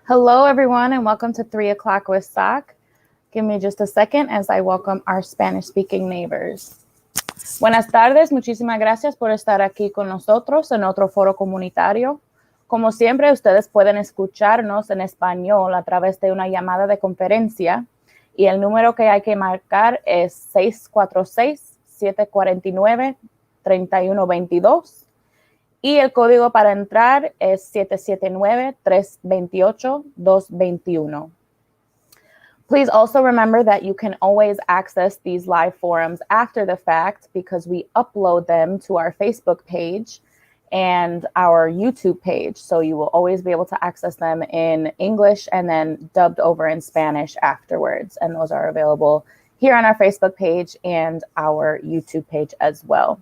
Hello, everyone, and welcome to 3 o'clock with SOC. Give me just a second as I welcome our Spanish-speaking neighbors. Buenas tardes, muchísimas gracias por estar aquí con nosotros en otro foro comunitario. Como siempre, ustedes pueden escucharnos en español a través de una llamada de conferencia y el número que hay que marcar es 646-749-3122 y el código para entrar es 779-328-221. Please also remember that you can always access these live forums after the fact because we upload them to our Facebook page and our YouTube page. So you will always be able to access them in English and then dubbed over in Spanish afterwards. And those are available here on our Facebook page and our YouTube page as well.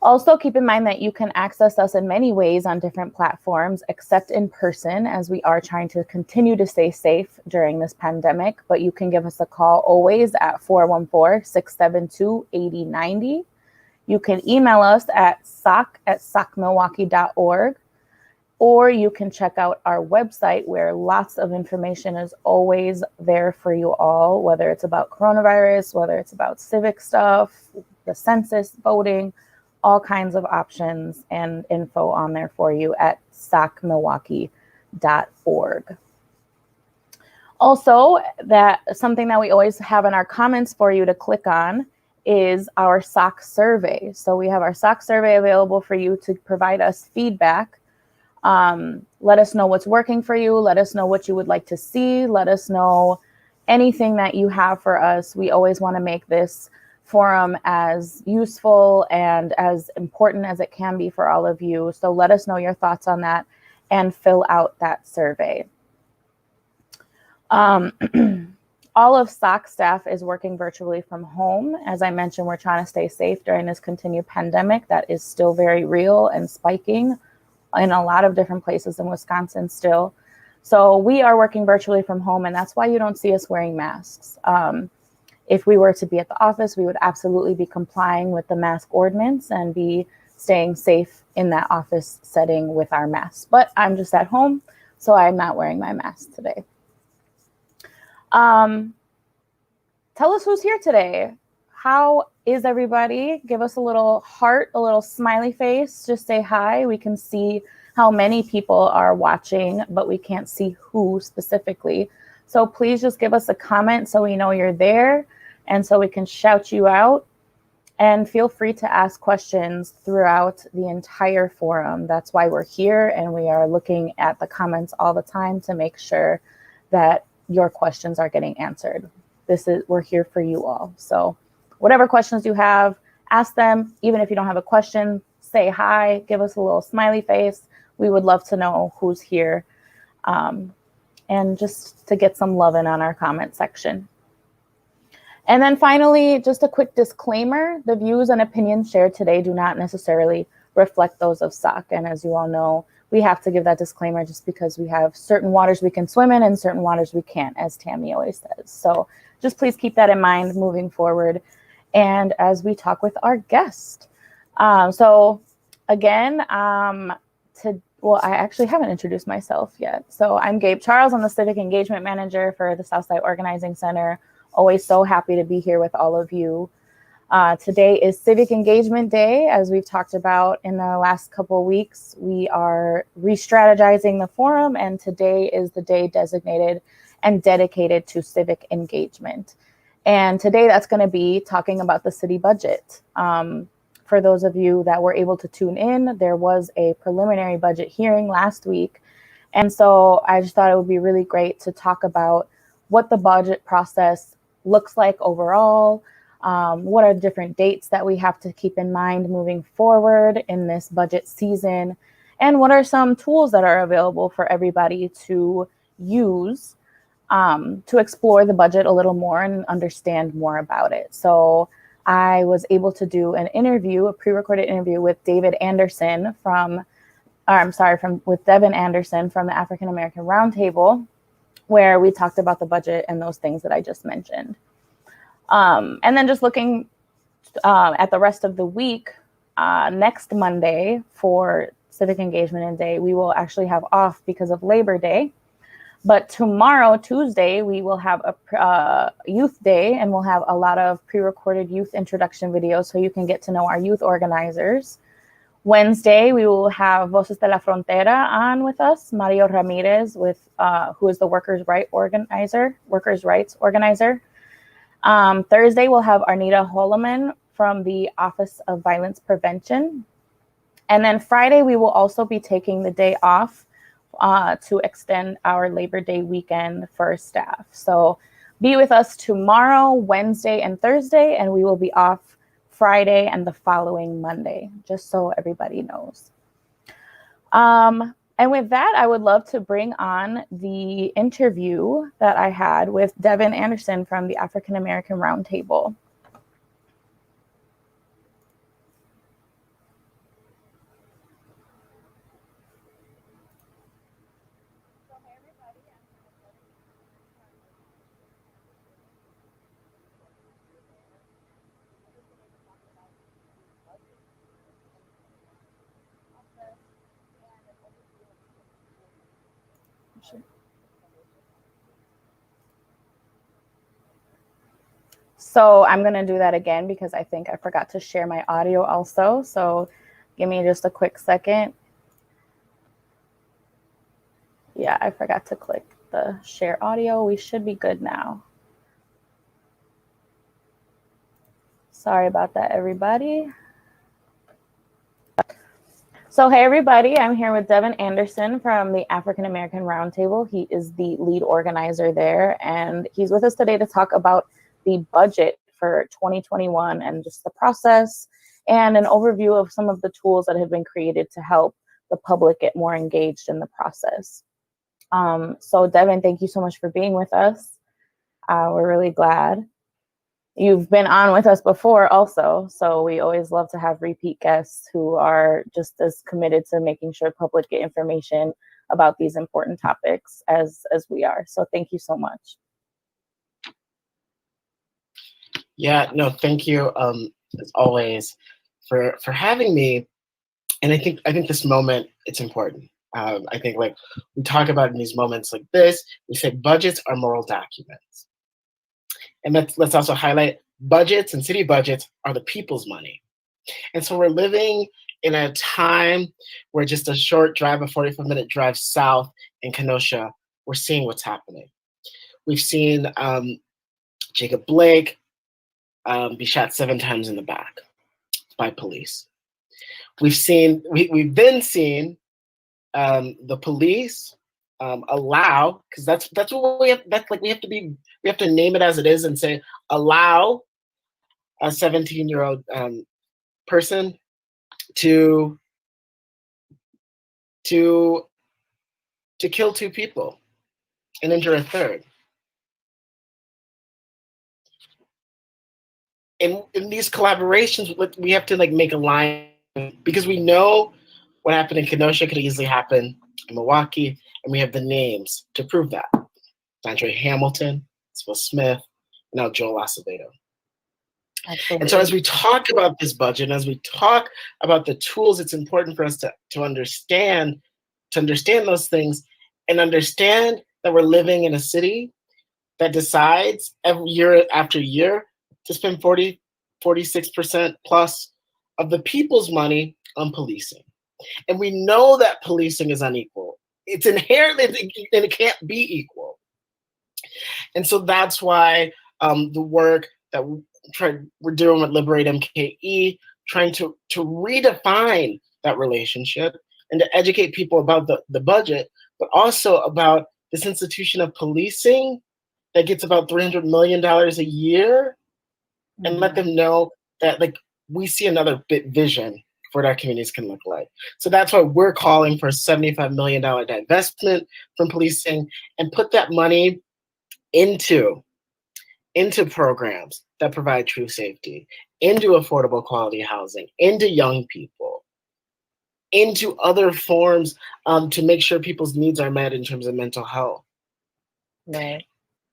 Also, keep in mind that you can access us in many ways on different platforms, except in person, as we are trying to continue to stay safe during this pandemic. But you can give us a call always at 414-672-8090. You can email us at soc@socmilwaukee.org, or you can check out our website where lots of information is always there for you all, whether it's about coronavirus, whether it's about civic stuff, the census, voting, all kinds of options and info on there for you at socmilwaukee.org. Also, that something that we always have in our comments for you to click on is our SOC survey. So we have our SOC survey available for you to provide us feedback. Let us know what's working for you. Let us know what you would like to see. Let us know anything that you have for us. We always want to make this forum as useful and as important as it can be for all of you. So let us know your thoughts on that and fill out that survey. All of SOC staff is working virtually from home. As I mentioned, we're trying to stay safe during this continued pandemic that is still very real and spiking in a lot of different places in Wisconsin still. So we are working virtually from home, and that's why you don't see us wearing masks. If we were to be at the office, we would absolutely be complying with the mask ordinance and be staying safe in that office setting with our masks. But I'm just at home, so I'm not wearing my mask today. Tell us who's here today. How is everybody? Give us a little heart, a little smiley face. Just say hi. We can see how many people are watching, but we can't see who specifically. So please just give us a comment so we know you're there and so we can shout you out. And feel free to ask questions throughout the entire forum. That's why we're here, and we are looking at the comments all the time to make sure that your questions are getting answered. We're here for you all. So whatever questions you have, ask them. Even if you don't have a question, say hi, give us a little smiley face. We would love to know who's here. And just to get some love in on our comment section. And then finally, just a quick disclaimer, the views and opinions shared today do not necessarily reflect those of SOC. And as you all know, we have to give that disclaimer just because we have certain waters we can swim in and certain waters we can't, as Tammy always says. So just please keep that in mind moving forward. And as we talk with our guest. So again, well, I actually haven't introduced myself yet. So I'm Gabe Charles. I'm the Civic Engagement Manager for the Southside Organizing Center. Always so happy to be here with all of you. Today is Civic Engagement Day. As we've talked about in the last couple of weeks, we are re-strategizing the forum, and today is the day designated and dedicated to civic engagement. And today that's going to be talking about the city budget. For those of you that were able to tune in, there was a preliminary budget hearing last week. And so I just thought it would be really great to talk about what the budget process looks like overall, what are the different dates that we have to keep in mind moving forward in this budget season, and what are some tools that are available for everybody to use to explore the budget a little more and understand more about it. So I was able to do an interview, a pre-recorded interview with Devin Anderson with Devin Anderson from the African American Roundtable, where we talked about the budget and those things that I just mentioned. And then just looking at the rest of the week, next Monday for Civic Engagement Day, we will actually have off because of Labor Day. But tomorrow, Tuesday, we will have a youth day, and we'll have a lot of pre-recorded youth introduction videos so you can get to know our youth organizers. Wednesday, we will have Voces de la Frontera on with us, Mario Ramirez, who is the workers' rights organizer. Thursday, we'll have Arnita Holoman from the Office of Violence Prevention. And then Friday, we will also be taking the day off to extend our Labor Day weekend for staff. So be with us tomorrow, Wednesday, and Thursday, and we will be off Friday and the following Monday, just so everybody knows. And with that, I would love to bring on the interview that I had with Devin Anderson from the African American Roundtable. So I'm going to do that again because I think I forgot to share my audio also. So give me just a quick second. Yeah, I forgot to click the share audio. We should be good now. Sorry about that, everybody. So hey, everybody, I'm here with Devin Anderson from the African American Roundtable. He is the lead organizer there, and he's with us today to talk about the budget for 2021 and just the process and an overview of some of the tools that have been created to help the public get more engaged in the process. So Devin, thank you so much for being with us. We're really glad. You've been on with us before also, so we always love to have repeat guests who are just as committed to making sure public get information about these important topics as we are. So thank you so much. Yeah, no, thank you as always for having me. And I think this moment, it's important. I think like we talk about in these moments like this, we say budgets are moral documents. And let's also highlight budgets and city budgets are the people's money. And so we're living in a time where just a short drive, a 45-minute drive south in Kenosha, we're seeing what's happening. We've seen Jacob Blake be shot 7 times in the back by police. We've then seen the police allow, because that's what we have. That's like we have to name it as it is and say allow a 17-year-old person to kill 2 people and injure a third. In these collaborations, we have to like make a line because we know what happened in Kenosha could easily happen in Milwaukee, and we have the names to prove that. Andre Hamilton, Will Smith, and now Joe Acevedo. Absolutely. And so as we talk about this budget, and as we talk about the tools, it's important for us to understand those things and understand that we're living in a city that decides every year after year to spend 46% plus of the people's money on policing. And we know that policing is unequal. It's inherent and it can't be equal. And so that's why the work that we're doing with Liberate MKE, trying to redefine that relationship and to educate people about the budget, but also about this institution of policing that gets about $300 million a year, and let them know that like we see another vision for what our communities can look like. So that's why we're calling for a $75 million divestment from policing and put that money into programs that provide true safety, into affordable quality housing, into young people, into other forms to make sure people's needs are met in terms of mental health. Right.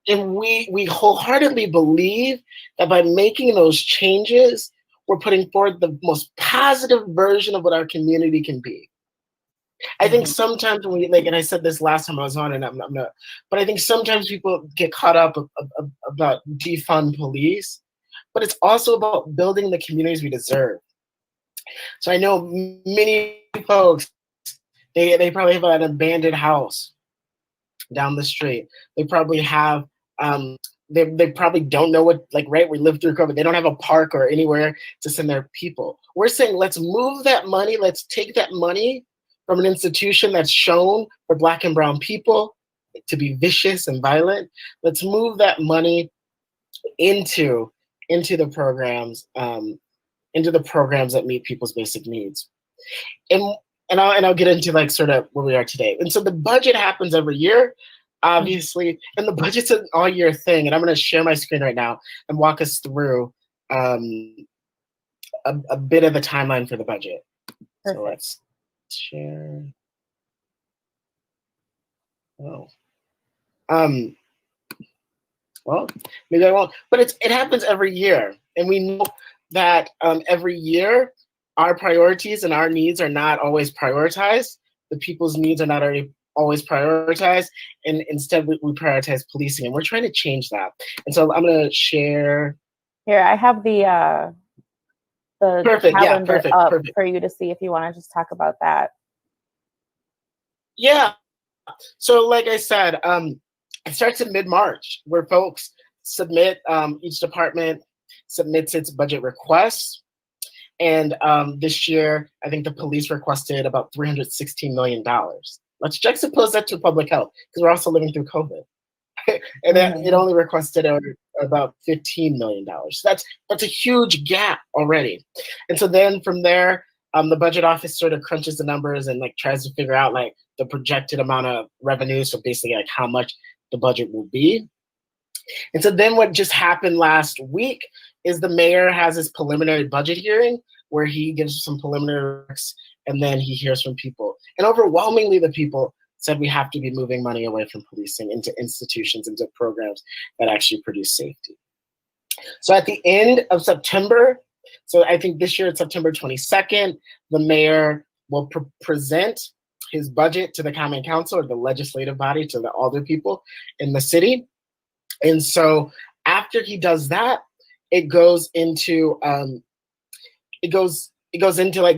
And we wholeheartedly believe that by making those changes, we're putting forward the most positive version of what our community can be. I think sometimes when we like, and I said this last time I was on, and I'm not, but I think sometimes people get caught up about defund police, but it's also about building the communities we deserve. So I know many folks, they probably have an abandoned house down the street. They probably have they probably don't know what, like, right, we lived through COVID. They don't have a park or anywhere to send their people. We're saying let's move that money, let's take that money from an institution that's shown for Black and brown people to be vicious and violent. Let's move that money into the programs, that meet people's basic needs. And I'll get into like sort of where we are today. And so the budget happens every year, obviously, and the budget's an all year thing. And I'm going to share my screen right now and walk us through a bit of the timeline for the budget. Perfect. So let's share. Oh, well, maybe I won't. But it happens every year, and we know that every year our priorities and our needs are not always prioritized. The people's needs are not always prioritized, and instead we prioritize policing, and we're trying to change that. And so I'm going to share. Here, I have the perfect, calendar up perfect. for you to see if you want to just talk about that. Yeah. So like I said, it starts in mid-March, where folks submit, each department submits its budget requests. And this year, I think the police requested about $316 million. Let's juxtapose that to public health, because we're also living through COVID. And it only requested about $15 million. So that's a huge gap already. And so then from there, the budget office sort of crunches the numbers and like tries to figure out like the projected amount of revenue. So basically like how much the budget will be. And so then what just happened last week is the mayor has his preliminary budget hearing where he gives some preliminary remarks and then he hears from people. And overwhelmingly the people said we have to be moving money away from policing into institutions, into programs that actually produce safety. So at the end of September, so I think this year it's September 22nd, the mayor will present his budget to the Common Council, or the legislative body, to the alder people in the city. And so after he does that, it goes into like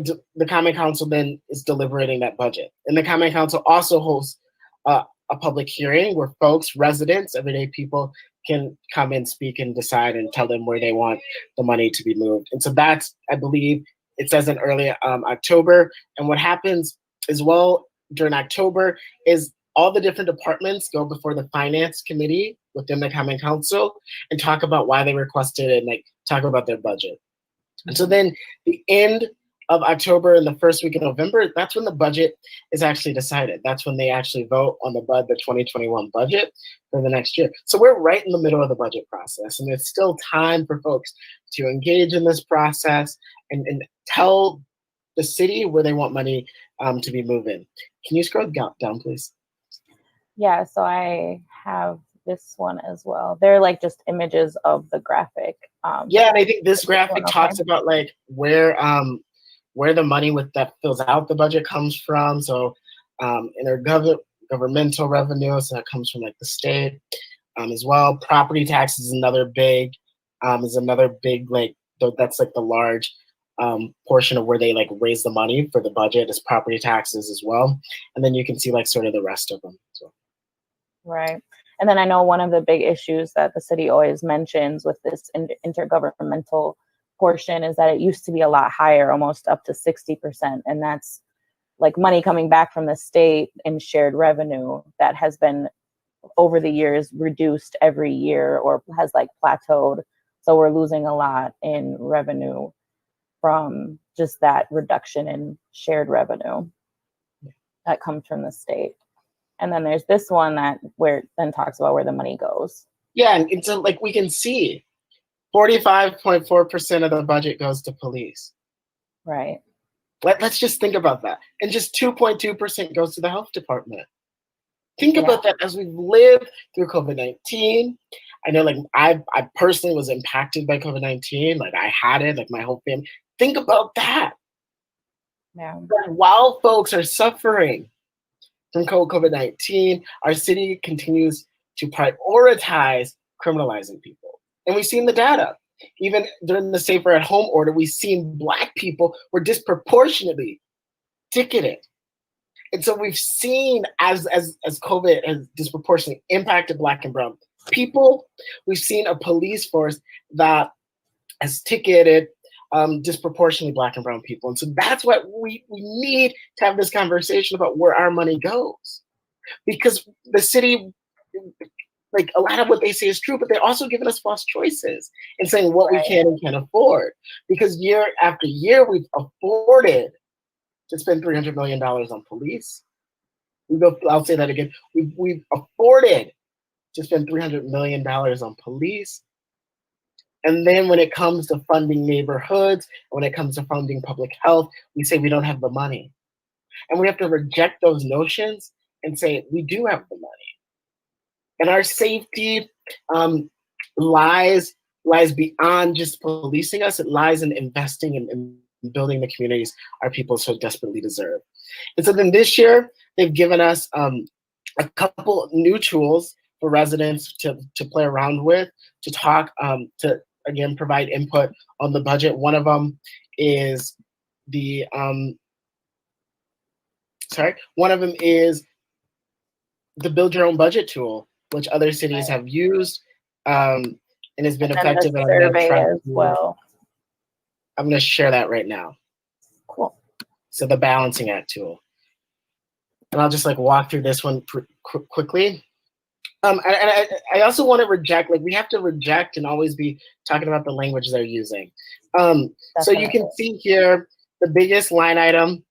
the Common Council then is deliberating that budget. And the Common Council also holds a public hearing where folks, residents, everyday people can come and speak and decide and tell them where they want the money to be moved. And so that's, I believe, it says in early October. And what happens as well during October is all the different departments go before the finance committee within the Common Council and talk about why they requested it and like talk about their budget. And so then the end of October and the first week of November, that's when the budget is actually decided. That's when they actually vote on the 2021 budget for the next year. So we're right in the middle of the budget process, and there's still time for folks to engage in this process and tell the city where they want money to be moving. Can you scroll down, please? Yeah, so I have this one as well. They're like just images of the graphic. Yeah, and I think this graphic talks about like where the money that fills out the budget comes from. So intergovernmental revenue, so that comes from like the state as well. Property tax is another big like that's like the large portion of where they like raise the money for the budget is property taxes as well. And then you can see like sort of the rest of them as well. Right. And then I know one of the big issues that the city always mentions with this intergovernmental portion is that it used to be a lot higher, almost up to 60%. And that's like money coming back from the state in shared revenue that has been over the years reduced every year or has like plateaued. So we're losing a lot in revenue from just that reduction in shared revenue that comes from the state. And then there's this one where it then talks about where the money goes. Yeah, and so like we can see 45.4% of the budget goes to police. Right. Let's just think about that. And just 2.2% goes to the health department. Think about that as we've lived through COVID-19. I know like I personally was impacted by COVID-19. Like I had it, like my whole family. Think about that. Yeah. But while folks are suffering from COVID-19, our city continues to prioritize criminalizing people. And we've seen the data. Even during the safer at home order, we've seen Black people were disproportionately ticketed. And so we've seen as COVID has disproportionately impacted Black and brown people, we've seen a police force that has ticketed disproportionately Black and brown people. And so that's what we need to have this conversation about where our money goes. Because the city, like a lot of what they say is true, but they're also giving us false choices and saying what we can and can't afford. Because year after year, we've afforded to spend $300 million on police. I'll say that again. We've afforded to spend $300 million on police. And then when it comes to funding neighborhoods, when it comes to funding public health, we say we don't have the money. And we have to reject those notions and say we do have the money. And our safety lies beyond just policing us. It lies in investing in building the communities our people so desperately deserve. And so then this year, they've given us a couple new tools for residents to play around with, to talk, to again provide input on the budget. One of them is the build your own budget tool, which other cities have used and has been effective. And the survey as well. I'm going to share that right now. Cool. So the balancing act tool. And I'll just like walk through this one quickly. And I also want to reject, like we have to reject and always be talking about the language they're using. So you can see here, the biggest line item,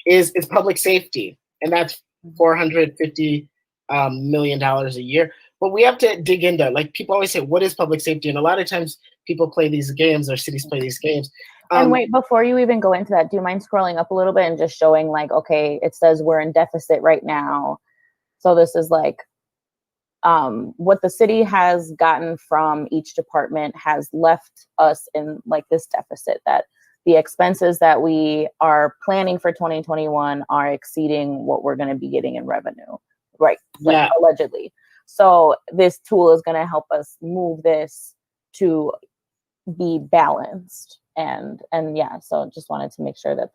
is public safety. And that's $450 million a year. But we have to dig into, like people always say, what is public safety? And a lot of times people play these games or cities play these games. And wait, before you even go into that, do you mind scrolling up a little bit and just showing like, okay, it says we're in deficit right now. So this is like what the city has gotten from each department has left us in like this deficit, that the expenses that we are planning for 2021 are exceeding what we're going to be getting in revenue, right? Like, yeah. Allegedly. So this tool is going to help us move this to be balanced. And yeah, so just wanted to make sure that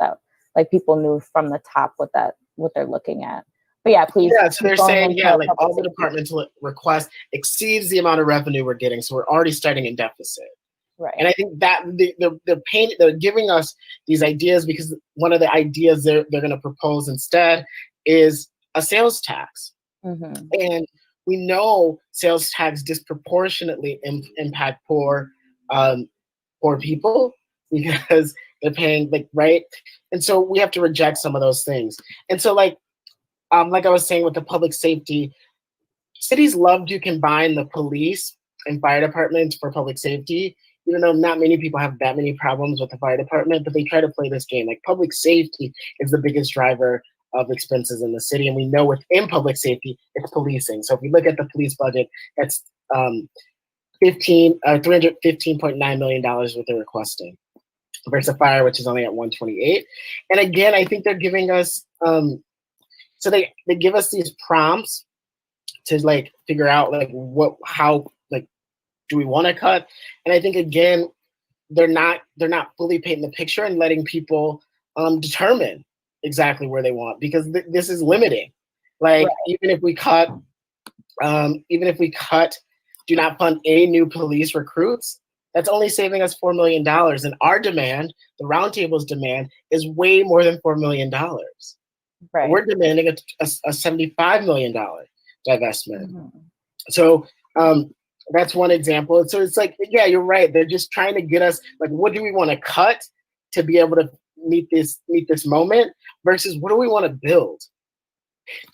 like people knew from the top what they're looking at. But yeah, please. Yeah, so they're saying, like all the departmental requests exceeds the amount of revenue we're getting. So we're already starting in deficit. Right. And I think that they're giving us these ideas because one of the ideas they're going to propose instead is a sales tax. Mm-hmm. And we know sales tax disproportionately impact poor people because they're paying right. And so we have to reject some of those things. And so like I was saying with the public safety, cities love to combine the police and fire departments for public safety, even though not many people have that many problems with the fire department, but they try to play this game. Like public safety is the biggest driver of expenses in the city. And we know within public safety, it's policing. So if we look at the police budget, that's $315.9 million what they're requesting versus fire, which is only at 128. And again, I think they're giving us, so they give us these prompts to like figure out like how do we want to cut? And I think again, they're not fully painting the picture and letting people determine exactly where they want, because this is limiting. Like right. even if we cut, do not fund any new police recruits, that's only saving us $4 million. And our demand, the roundtable's demand, is way more than $4 million. Right. We're demanding a $75 million divestment. Mm-hmm. So that's one example. So it's like, yeah, you're right. They're just trying to get us like, what do we want to cut to be able to meet this moment versus what do we want to build?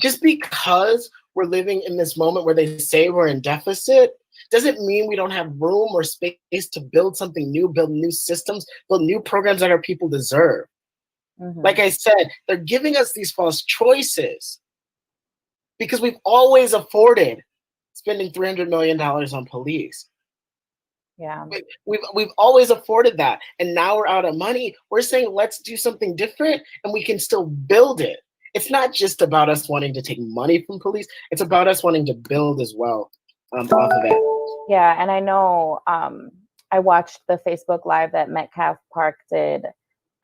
Just because we're living in this moment where they say we're in deficit doesn't mean we don't have room or space to build something new, build new systems, build new programs that our people deserve. Mm-hmm. Like I said, they're giving us these false choices because we've always afforded spending $300 million on police. Yeah. We've always afforded that, and now we're out of money. We're saying let's do something different, and we can still build it. It's not just about us wanting to take money from police. It's about us wanting to build as well off of it. Yeah, and I know I watched the Facebook Live that Metcalf Park did,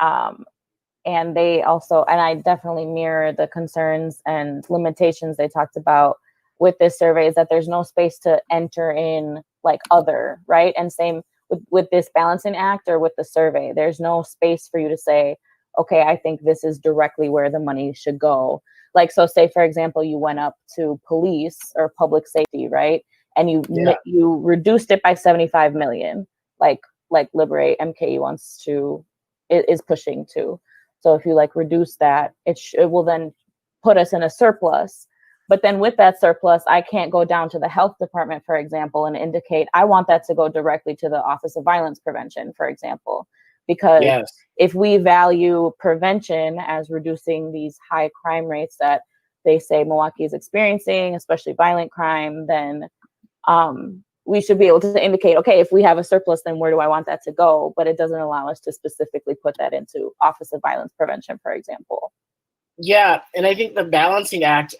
and they also, and I definitely mirror the concerns and limitations they talked about with this survey, is that there's no space to enter in like other, right? And same with this balancing act or with the survey, there's no space for you to say, okay, I think this is directly where the money should go. Like, so say, for example, you went up to police or public safety, right? And you reduced it by 75 million, like Liberate MKE wants to, is pushing to. So if you like reduce that, it will then put us in a surplus. But then with that surplus, I can't go down to the health department, for example, and indicate I want that to go directly to the Office of Violence Prevention, for example. Because if we value prevention as reducing these high crime rates that they say Milwaukee is experiencing, especially violent crime, then we should be able to indicate, okay, if we have a surplus, then where do I want that to go? But it doesn't allow us to specifically put that into Office of Violence Prevention, for example. Yeah, and I think the balancing act,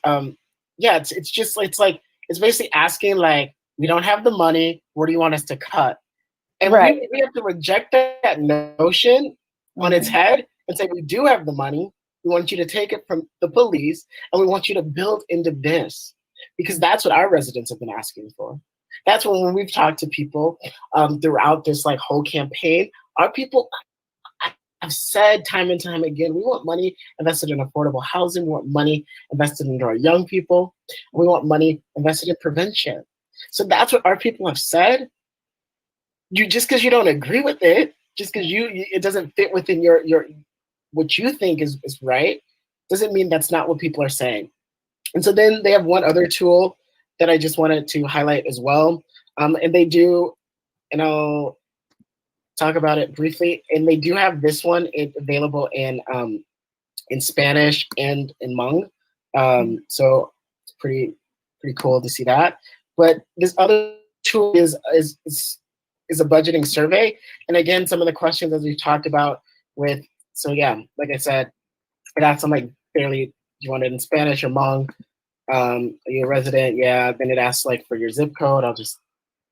it's basically asking, like, we don't have the money, where do you want us to cut? And we have to reject that notion on its head and say, we do have the money, we want you to take it from the police, and we want you to build into this. Because that's what our residents have been asking for. That's when we've talked to people throughout this like whole campaign, our people have said time and time again, we want money invested in affordable housing, we want money invested into our young people, we want money invested in prevention. So that's what our people have said. You just because you don't agree with it, just because it doesn't fit within your what you think is right, doesn't mean that's not what people are saying. And so then they have one other tool that I just wanted to highlight as well. And they do, and I'll talk about it briefly. And they do have this one available in Spanish and in Hmong. So it's pretty cool to see that. But this other tool is a budgeting survey. And again, some of the questions as we've talked about with, so yeah, like I said, it asks them like fairly, do you want it in Spanish or Hmong? Are you a resident? Yeah. Then it asks like for your zip code. I'll just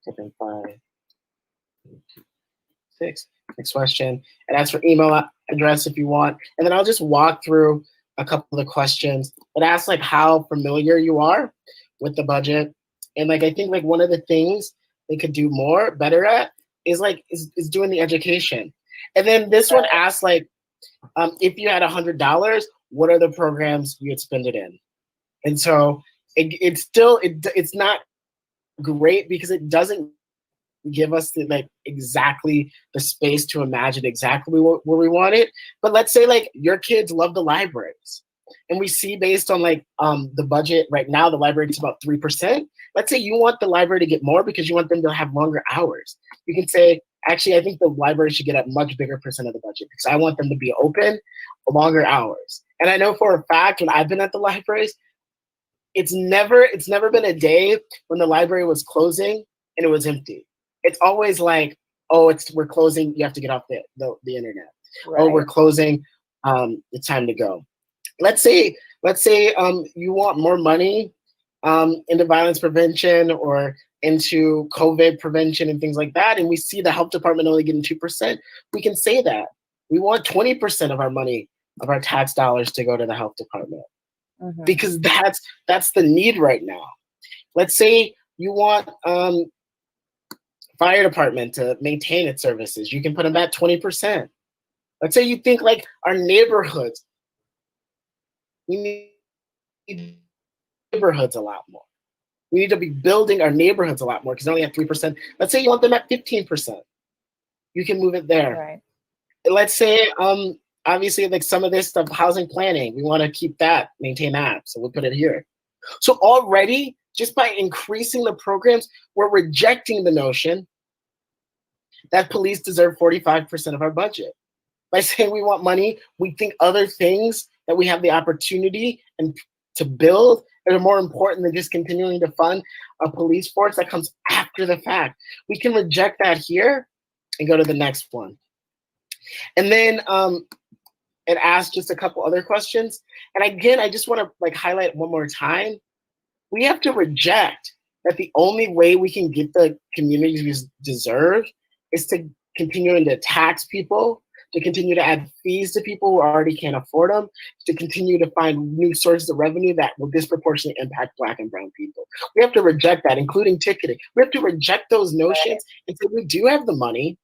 type in 526. Next question. It asks for email address if you want. And then I'll just walk through a couple of the questions. It asks like how familiar you are with the budget. And like I think like one of the things they could do better at is doing the education. And then this one asks like, if you had $100, what are the programs you'd spend it in? And so it's not great because it doesn't give us exactly the space to imagine exactly where we want it. But let's say like your kids love the libraries, and we see based on the budget right now, the library is about 3%. Let's say you want the library to get more because you want them to have longer hours. You can say, actually, I think the library should get a much bigger percent of the budget because I want them to be open longer hours. And I know for a fact when I've been at the libraries, it's never been a day when the library was closing and it was empty. It's always like, oh, we're closing, you have to get off the internet. Right. Oh, we're closing, it's time to go. Let's say you want more money into violence prevention or into COVID prevention and things like that, and we see the health department only getting 2%. We can say that we want 20% of our money, of our tax dollars, to go to the health department. Because that's the need right now. Let's say you want fire department to maintain its services. You can put them at 20%. Let's say you think like our neighborhoods, we need neighborhoods a lot more. We need to be building our neighborhoods a lot more because they only have 3%. Let's say you want them at 15%. You can move it there. Right. Let's say obviously, like some of this stuff, housing planning, we want to keep that, maintain that. So we'll put it here. So already, just by increasing the programs, we're rejecting the notion that police deserve 45% of our budget. By saying we want money, we think other things that we have the opportunity and to build that are more important than just continuing to fund a police force that comes after the fact. We can reject that here and go to the next one. And then it asks just a couple other questions. And again, I just want to like highlight one more time. We have to reject that the only way we can get the communities we deserve is to continue to tax people, to continue to add fees to people who already can't afford them, to continue to find new sources of revenue that will disproportionately impact Black and brown people. We have to reject that, including ticketing. We have to reject those notions and say we do have the money.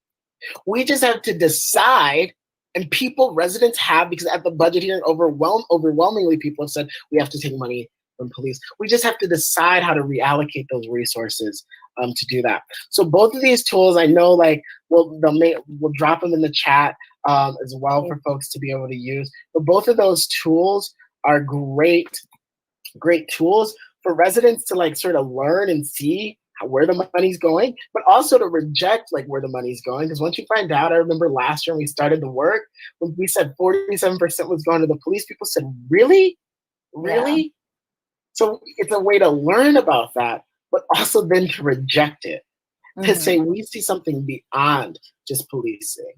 We just have to decide, and residents have, because at the budget hearing, overwhelmingly people have said we have to take money from police. We just have to decide how to reallocate those resources to do that. So both of these tools, I know, like we'll drop them in the chat as well for folks to be able to use. But both of those tools are great tools for residents to like sort of learn and see where the money's going, but also to reject like where the money's going. Because once you find out, I remember last year when we started the work, when we said 47% was going to the police, people said, really? Really? Yeah. So it's a way to learn about that, but also then to reject it, to say we see something beyond just policing.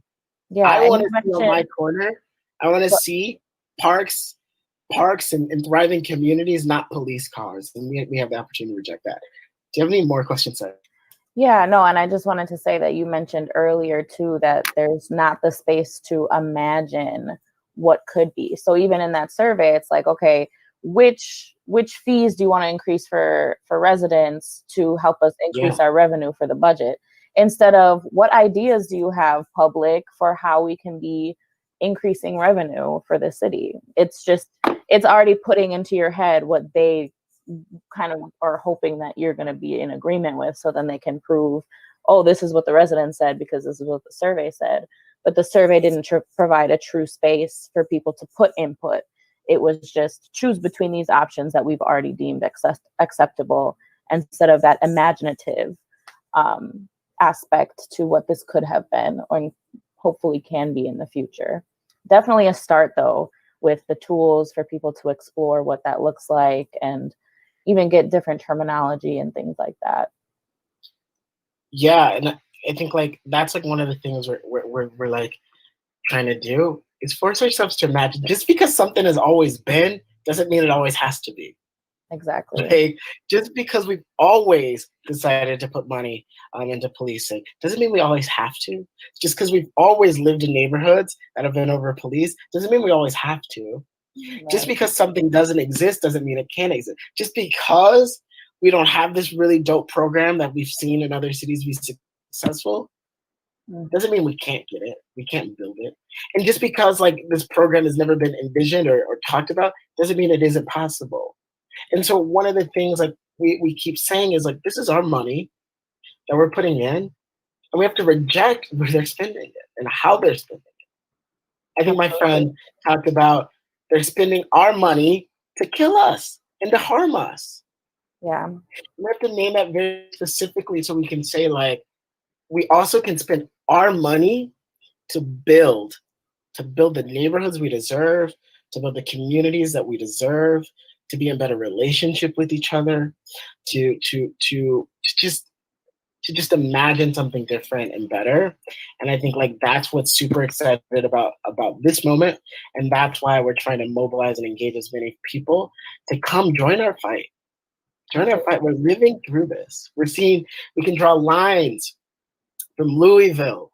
Yeah, I want to see on my corner, I want to see parks and thriving communities, not police cars. And we have the opportunity to reject that. Do you have any more questions, Sarah? Yeah, no, and I just wanted to say that you mentioned earlier too that there's not the space to imagine what could be. So even in that survey, it's like, okay, which fees do you want to increase for residents to help us increase our revenue for the budget? Instead of what ideas do you have, public, for how we can be increasing revenue for the city? It's already putting into your head what they kind of are hoping that you're going to be in agreement with, so then they can prove, oh, this is what the residents said because this is what the survey said. But the survey didn't provide a true space for people to put input. It was just choose between these options that we've already deemed acceptable, instead of that imaginative aspect to what this could have been or hopefully can be in the future. Definitely a start, though, with the tools for people to explore what that looks like and even get different terminology and things like that. Yeah, and I think like that's like one of the things we're like trying to do is force ourselves to imagine. Just because something has always been doesn't mean it always has to be. Exactly. Like, just because we've always decided to put money into policing doesn't mean we always have to. Just because we've always lived in neighborhoods that have been over police doesn't mean we always have to. Right. Just because something doesn't exist doesn't mean it can't exist. Just because we don't have this really dope program that we've seen in other cities be successful doesn't mean we can't get it. We can't build it. And just because like this program has never been envisioned or talked about doesn't mean it isn't possible. And so one of the things like we keep saying is like, this is our money that we're putting in, and we have to reject where they're spending it and how they're spending it. I think my friend talked about they're spending our money to kill us and to harm us. Yeah. We have to name that very specifically so we can say like, we also can spend our money to build the neighborhoods we deserve, to build the communities that we deserve, to be in better relationship with each other, to just imagine something different and better. And I think like that's what's super excited about this moment. And that's why we're trying to mobilize and engage as many people to come join our fight. Join our fight. We're living through this. We're seeing, we can draw lines from Louisville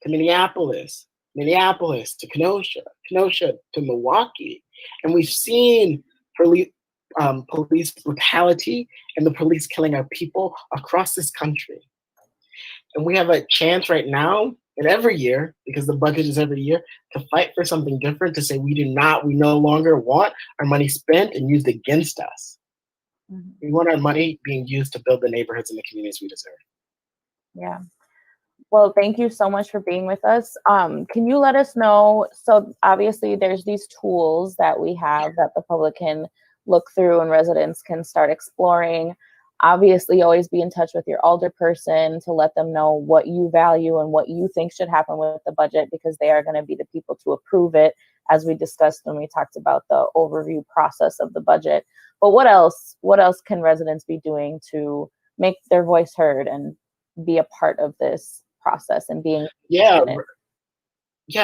to Minneapolis to Kenosha to Milwaukee. And we've seen police brutality and the police killing our people across this country. And we have a chance right now and every year, because the budget is every year, to fight for something different, to say we no longer want our money spent and used against us. Mm-hmm. We want our money being used to build the neighborhoods and the communities we deserve. Yeah. Well, thank you so much for being with us. Can you let us know, so obviously there's these tools that we have that the public can look through and residents can start exploring. Obviously, always be in touch with your alderperson to let them know what you value and what you think should happen with the budget, because they are going to be the people to approve it as we discussed when we talked about the overview process of the budget. But what else can residents be doing to make their voice heard and be a part of this process and being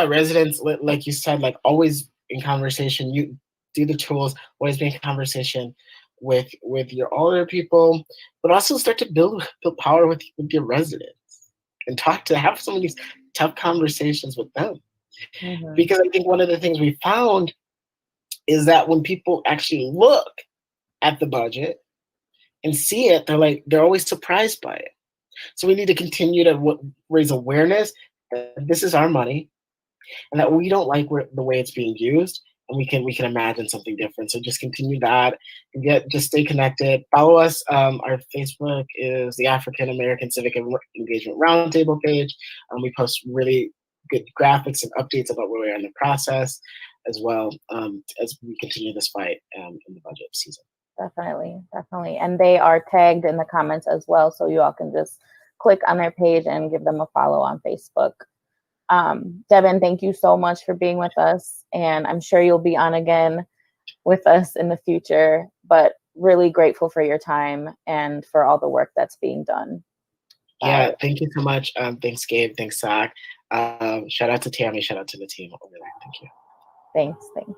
residents, like you said, like always in conversation, you do the tools, always be in conversation with your older people, but also start to build power with your residents and have some of these tough conversations with them. Mm-hmm. Because I think one of the things we found is that when people actually look at the budget and see it, they're always surprised by it. So we need to continue to raise awareness that this is our money and that we don't like the way it's being used, and we can imagine something different. So just continue that and just stay connected. Follow us. Our Facebook is the African American Civic Engagement Roundtable page. We post really good graphics and updates about where we are in the process as well, as we continue this fight in the budget season. Definitely. And they are tagged in the comments as well, so you all can just click on their page and give them a follow on Facebook. Devin, thank you so much for being with us, and I'm sure you'll be on again with us in the future, but really grateful for your time and for all the work that's being done. Yeah, thank you so much. Thanks, Gabe. Thanks, SOC. Shout out to Tammy. Shout out to the team over there. Thank you. Thanks.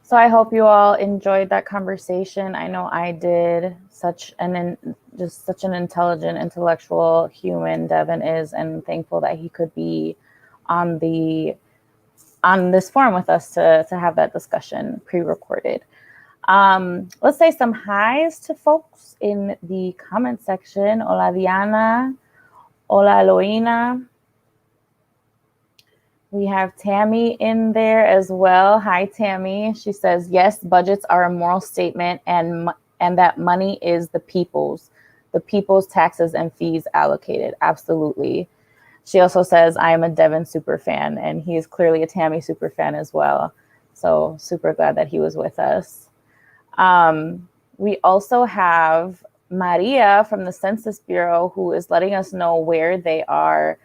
So I hope you all enjoyed that conversation. I know I did. Such an intelligent, intellectual human Devin is, and thankful that he could be on this forum with us to have that discussion pre-recorded. Let's say some highs to folks in the comment section. Hola Diana. Hola Eloina. We have Tammy in there as well. Hi, Tammy. She says, yes, budgets are a moral statement and that money is the people's taxes and fees allocated. Absolutely. She also says, I am a Devin super fan, and he is clearly a Tammy super fan as well. So super glad that he was with us. We also have Maria from the Census Bureau, who is letting us know where they are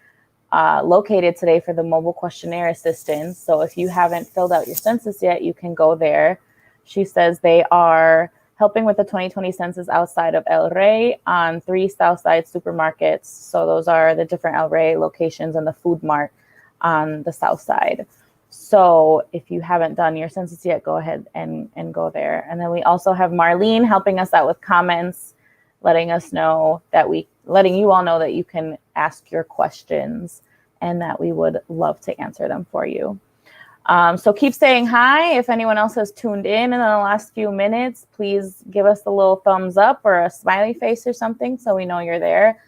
located today for the mobile questionnaire assistance. So if you haven't filled out your census yet, you can go there. She says they are helping with the 2020 census outside of El Rey on 3 Southside supermarkets. So those are the different El Rey locations and the food mart on the south side. So if you haven't done your census yet, go ahead and go there. And then we also have Marlene helping us out with comments, letting you all know that you can ask your questions and that we would love to answer them for you. So keep saying hi. If anyone else has tuned in the last few minutes, please give us a little thumbs up or a smiley face or something so we know you're there.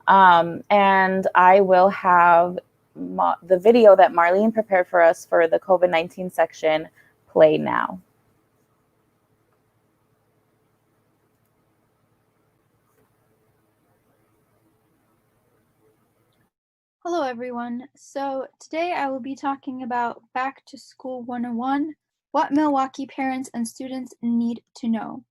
And I will have the video that Marlene prepared for us for the COVID-19 section play now. Hello everyone. So today I will be talking about Back to School 101, what Milwaukee parents and students need to know.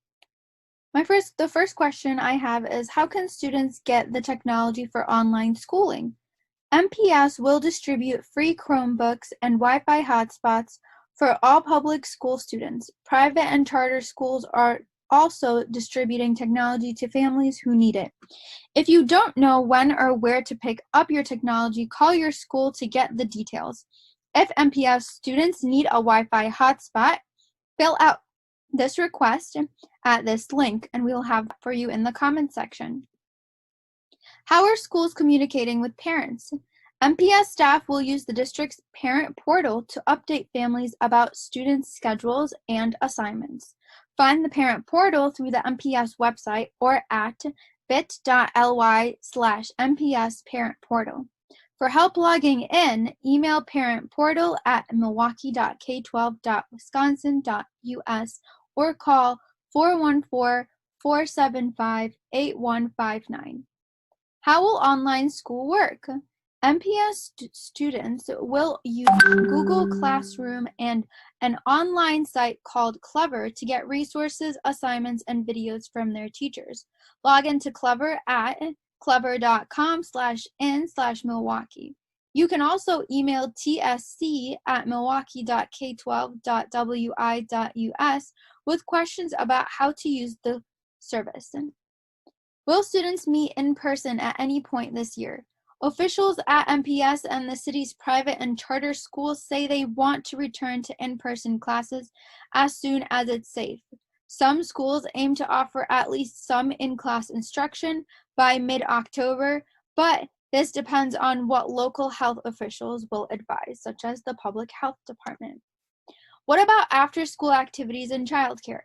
The first question I have is, how can students get the technology for online schooling? MPS will distribute free Chromebooks and Wi-Fi hotspots for all public school students. Private and charter schools are also distributing technology to families who need it. If you don't know when or where to pick up your technology, call your school to get the details. If MPS students need a Wi-Fi hotspot, fill out this request at this link, and we will have for you in the comment section. How are schools communicating with parents? MPS staff will use the district's parent portal to update families about students' schedules and assignments. Find the parent portal through the MPS website or at bit.ly/MPS parent portal. For help logging in, email parentportal@milwaukee.k12.wisconsin.us or call 414-475-8159. How will online school work? MPS students will use Google Classroom and an online site called Clever to get resources, assignments, and videos from their teachers. Log into Clever at clever.com/in/Milwaukee. You can also email tsc@milwaukee.k12.wi.us with questions about how to use the service. Will students meet in person at any point this year? Officials at MPS and the city's private and charter schools say they want to return to in-person classes as soon as it's safe. Some schools aim to offer at least some in-class instruction by mid-October, but this depends on what local health officials will advise, such as the public health department. What about after-school activities and childcare?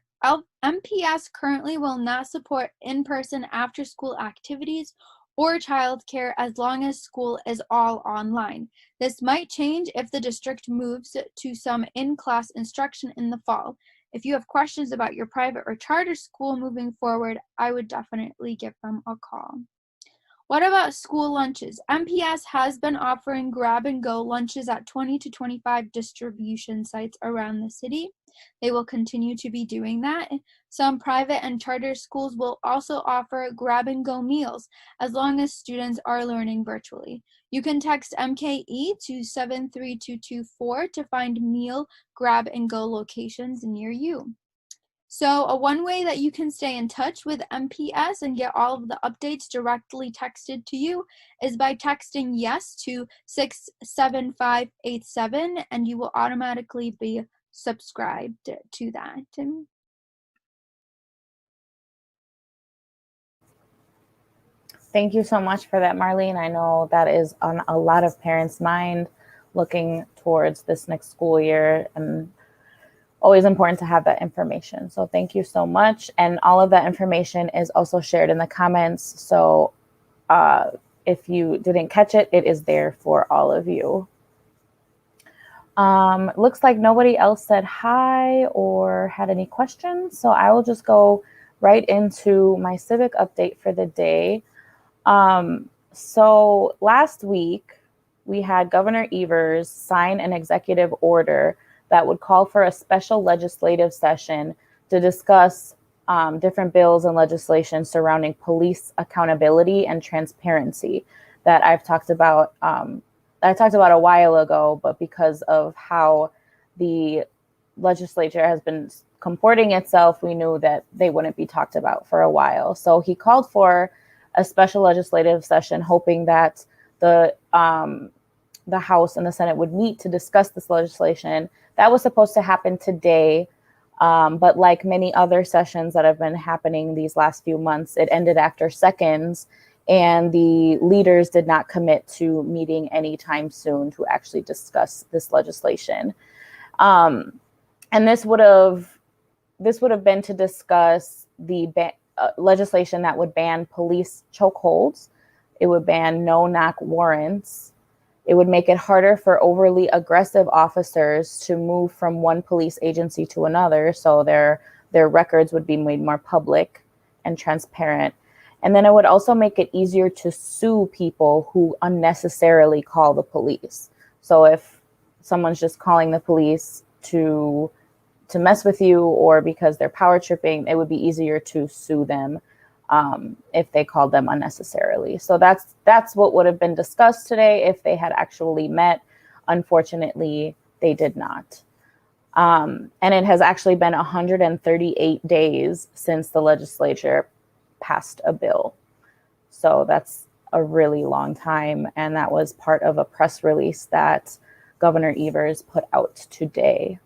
MPS currently will not support in-person after-school activities or childcare as long as school is all online. This might change if the district moves to some in-class instruction in the fall. If you have questions about your private or charter school moving forward, I would definitely give them a call. What about school lunches? MPS has been offering grab-and-go lunches at 20 to 25 distribution sites around the city. They will continue to be doing that. Some private and charter schools will also offer grab-and-go meals as long as students are learning virtually. You can text MKE to 73224 to find meal grab-and-go locations near you. So one way that you can stay in touch with MPS and get all of the updates directly texted to you is by texting yes to 67587, and you will automatically be subscribed to that. Thank you so much for that, Marlene. I know that is on a lot of parents' mind looking towards this next school year, and always important to have that information. So thank you so much. And all of that information is also shared in the comments. So if you didn't catch it, it is there for all of you. Looks like nobody else said hi or had any questions. So I will just go right into my civic update for the day. So last week we had Governor Evers sign an executive order that would call for a special legislative session to discuss different bills and legislation surrounding police accountability and transparency that I've talked about. I talked about a while ago, but because of how the legislature has been comporting itself, we knew that they wouldn't be talked about for a while. So he called for a special legislative session, hoping that the House and the Senate would meet to discuss this legislation. That was supposed to happen today, but like many other sessions that have been happening these last few months, it ended after seconds, and the leaders did not commit to meeting anytime soon to actually discuss this legislation. And this would have been to discuss the legislation that would ban police chokeholds. It would ban no-knock warrants. It would make it harder for overly aggressive officers to move from one police agency to another, so their records would be made more public and transparent. And then it would also make it easier to sue people who unnecessarily call the police. So if someone's just calling the police to mess with you or because they're power tripping, it would be easier to sue them if they called them unnecessarily. So that's what would have been discussed today if they had actually met. Unfortunately, they did not. And it has actually been 138 days since the legislature passed a bill. So that's a really long time. And that was part of a press release that Governor Evers put out today.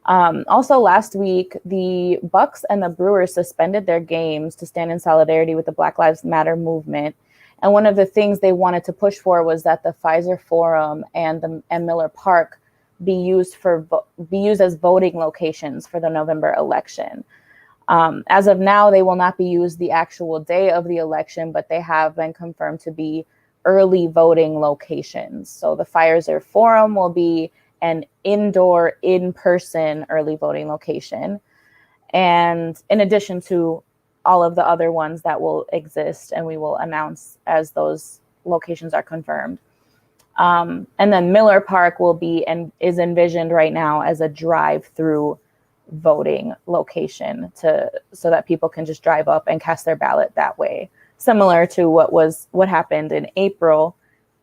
Also last week, the Bucks and the Brewers suspended their games to stand in solidarity with the Black Lives Matter movement. And one of the things they wanted to push for was that the Pfizer Forum and Miller Park be used as voting locations for the November election. As of now, they will not be used the actual day of the election, but they have been confirmed to be early voting locations. So the Pfizer Forum will be an indoor, in-person early voting location. And in addition to all of the other ones that will exist, and we will announce as those locations are confirmed. And then Miller Park will be and is envisioned right now as a drive-through voting location so that people can just drive up and cast their ballot that way. similar to what happened in April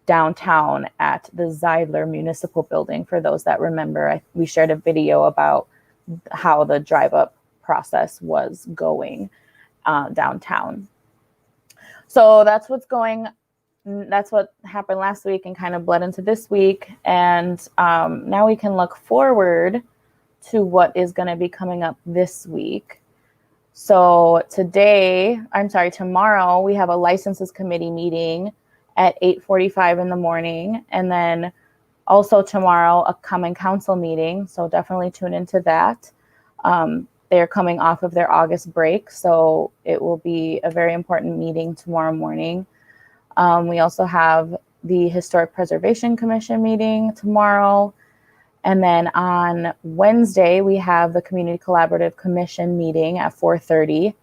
downtown at the Zeidler Municipal Building. For those that remember, we shared a video about how the drive-up process was going downtown. So that's what happened last week and kind of bled into this week. And now we can look forward to what is going to be coming up this week. So tomorrow we have a licenses committee meeting at 8:45 in the morning. And then also tomorrow, a common council meeting. So definitely tune into that. They're coming off of their August break. So it will be a very important meeting tomorrow morning. We also have the Historic Preservation Commission meeting tomorrow. And then on Wednesday, we have the Community Collaborative Commission meeting at 4:30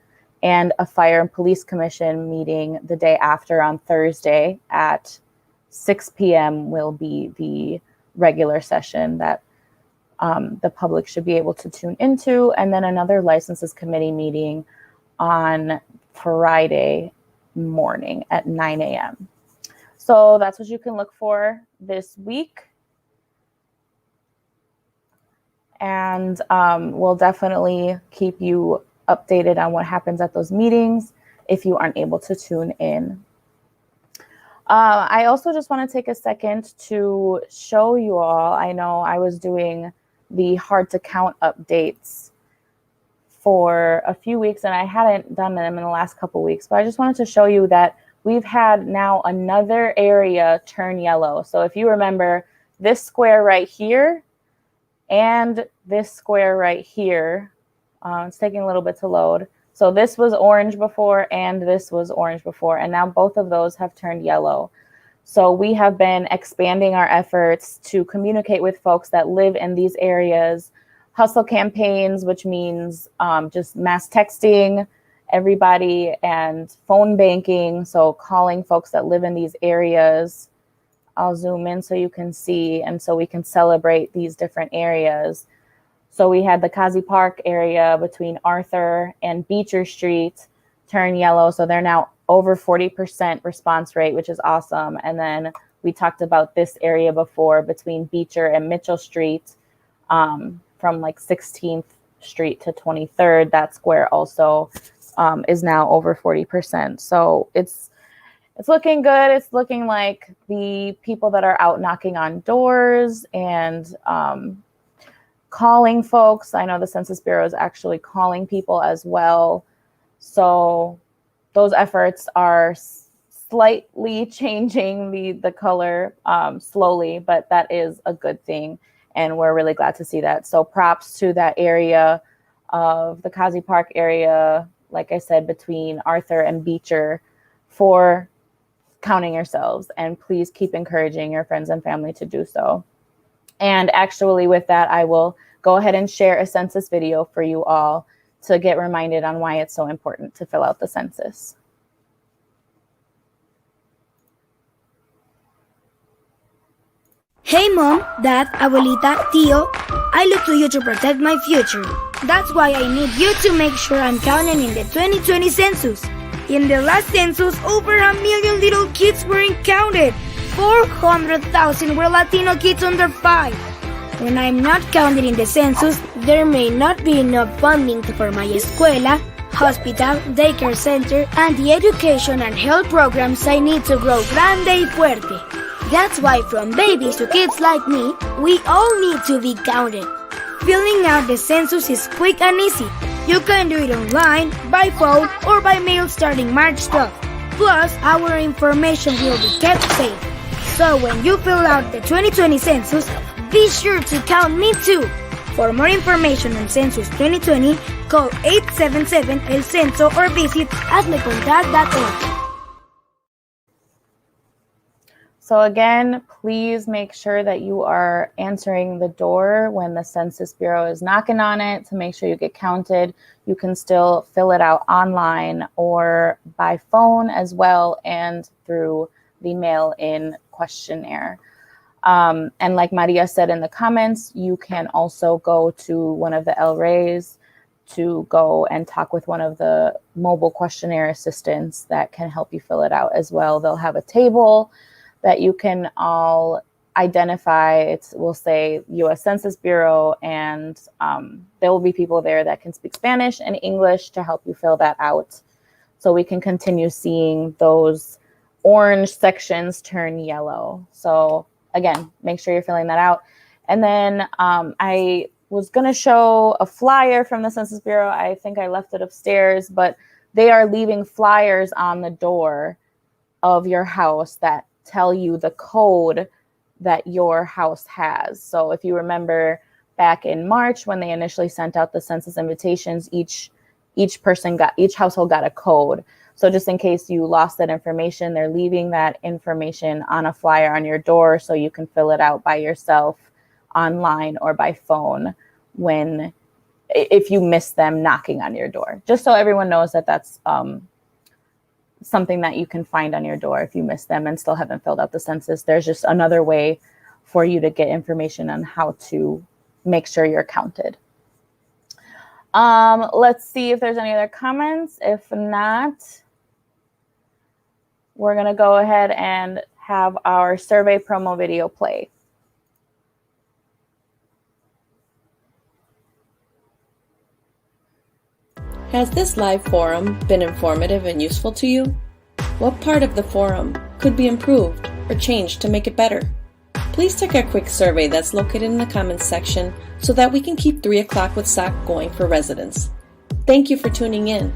and a Fire and Police Commission meeting the day after on Thursday at 6 p.m. will be the regular session that the public should be able to tune into. And then another licenses committee meeting on Friday morning at 9 a.m. So that's what you can look for this week. And we'll definitely keep you updated on what happens at those meetings if you aren't able to tune in. I also just want to take a second to show you all. I know I was doing the hard to count updates for a few weeks and I hadn't done them in the last couple of weeks, but I just wanted to show you that we've had now another area turn yellow. So if you remember this square right here and this square right here, it's taking a little bit to load. So this was orange before and this was orange before, and now both of those have turned yellow. So we have been expanding our efforts to communicate with folks that live in these areas, hustle campaigns, which means just mass texting everybody and phone banking. So calling folks that live in these areas. I'll zoom in so you can see, and so we can celebrate these different areas. So we had the Kazi Park area between Arthur and Beecher Street turn yellow. So they're now over 40% response rate, which is awesome. And then we talked about this area before between Beecher and Mitchell Street, from like 16th Street to 23rd. That square also is now over 40%. So it's looking good. It's looking like the people that are out knocking on doors and calling folks. I know the Census Bureau is actually calling people as well. So those efforts are slightly changing the color slowly, but that is a good thing. And we're really glad to see that. So props to that area of the Kazi Park area, like I said, between Arthur and Beecher, for counting yourselves. And please keep encouraging your friends and family to do so. And actually with that, I will go ahead and share a census video for you all to get reminded on why it's so important to fill out the census. Hey mom, dad, abuelita, tío, I look to you to protect my future. That's why I need you to make sure I'm counted in the 2020 census. In the last census, over 1 million little kids weren't counted. 400,000 were Latino kids under 5. When I'm not counted in the census, there may not be enough funding for my escuela, hospital, daycare center, and the education and health programs I need to grow grande y fuerte. That's why from babies to kids like me, we all need to be counted. Filling out the census is quick and easy. You can do it online, by phone, or by mail starting March 12th. Plus, our information will be kept safe. So when you fill out the 2020 census, be sure to count me too. For more information on Census 2020, call 877-EL-CENSO or visit hazmecontar.org. So again, please make sure that you are answering the door when the Census Bureau is knocking on it to make sure you get counted. You can still fill it out online or by phone as well, and through the mail-in questionnaire. And like Maria said in the comments, you can also go to one of the El Rey's to go and talk with one of the mobile questionnaire assistants that can help you fill it out as well. They'll have a table that you can all identify. We'll say U.S. Census Bureau, and there will be people there that can speak Spanish and English to help you fill that out. So we can continue seeing those orange sections turn yellow. So again, make sure you're filling that out. And then I was going to show a flyer from the Census Bureau. I think I left it upstairs, but they are leaving flyers on the door of your house that tell you the code that your house has. So if you remember back in March when they initially sent out the census invitations, each household got a code. So just in case you lost that information, they're leaving that information on a flyer on your door so you can fill it out by yourself online or by phone if you miss them knocking on your door, just so everyone knows that that's something that you can find on your door if you miss them and still haven't filled out the census. There's just another way for you to get information on how to make sure you're counted. Let's see if there's any other comments. If not, we're going to go ahead and have our survey promo video play. Has this live forum been informative and useful to you? What part of the forum could be improved or changed to make it better? Please take a quick survey that's located in the comments section so that we can keep 3 o'clock with SOC going for residents. Thank you for tuning in.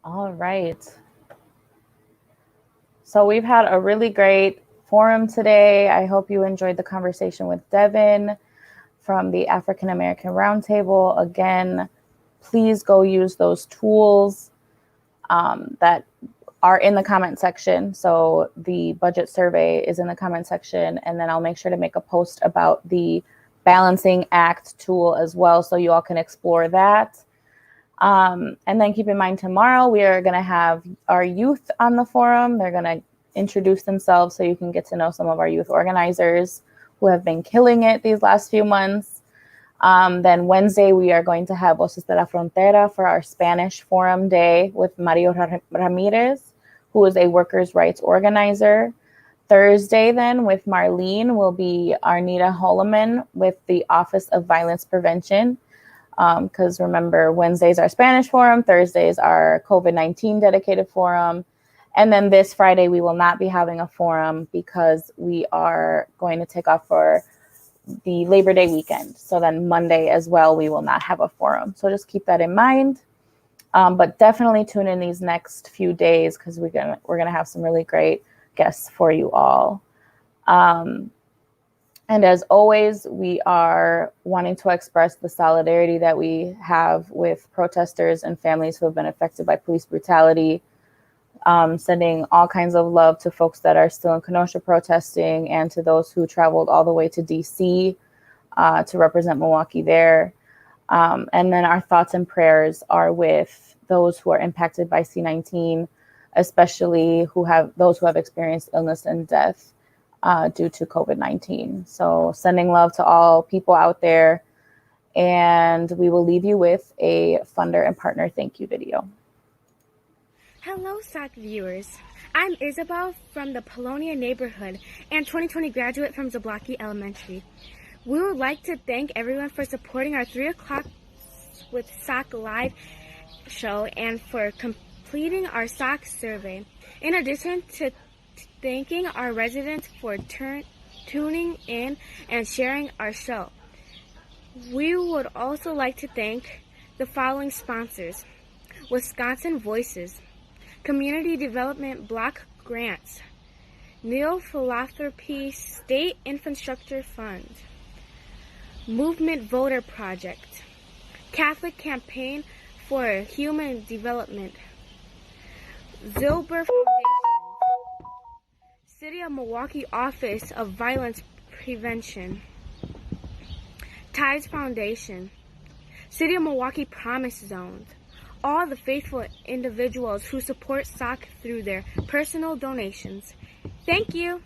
All right. So we've had a really great forum today. I hope you enjoyed the conversation with Devin from the African American Roundtable. Again, please go use those tools that are in the comment section. So the budget survey is in the comment section, and then I'll make sure to make a post about the balancing act tool as well, so you all can explore that. And then keep in mind, tomorrow we are going to have our youth on the forum. They're going to introduce themselves so you can get to know some of our youth organizers who have been killing it these last few months. Then Wednesday, we are going to have Voces de la Frontera for our Spanish Forum Day with Mario Ramirez, who is a workers' rights organizer. Thursday, then, with Marlene, will be Arnita Holloman with the Office of Violence Prevention. Because remember, Wednesday's our Spanish Forum, Thursday's our COVID-19 dedicated forum. And then this Friday, we will not be having a forum because we are going to take off for the Labor Day weekend. So then Monday as well, we will not have a forum. So just keep that in mind. But definitely tune in these next few days because we're gonna have some really great guests for you all. And as always, we are wanting to express the solidarity that we have with protesters and families who have been affected by police brutality. Sending all kinds of love to folks that are still in Kenosha protesting and to those who traveled all the way to DC to represent Milwaukee there. And then our thoughts and prayers are with those who are impacted by C-19, especially those who have experienced illness and death due to COVID-19. So sending love to all people out there. And we will leave you with a funder and partner thank you video. Hello, SOC viewers. I'm Isabel from the Polonia neighborhood and 2020 graduate from Zablocki Elementary. We would like to thank everyone for supporting our 3 o'clock with SOC live show and for completing our SOC survey. In addition to thanking our residents for tuning in and sharing our show, we would also like to thank the following sponsors: Wisconsin Voices, Community Development Block Grants, Neo-Philanthropy State Infrastructure Fund, Movement Voter Project, Catholic Campaign for Human Development, Zilber Foundation, City of Milwaukee Office of Violence Prevention, Tides Foundation, City of Milwaukee Promise Zones, all the faithful individuals who support SOC through their personal donations. Thank you.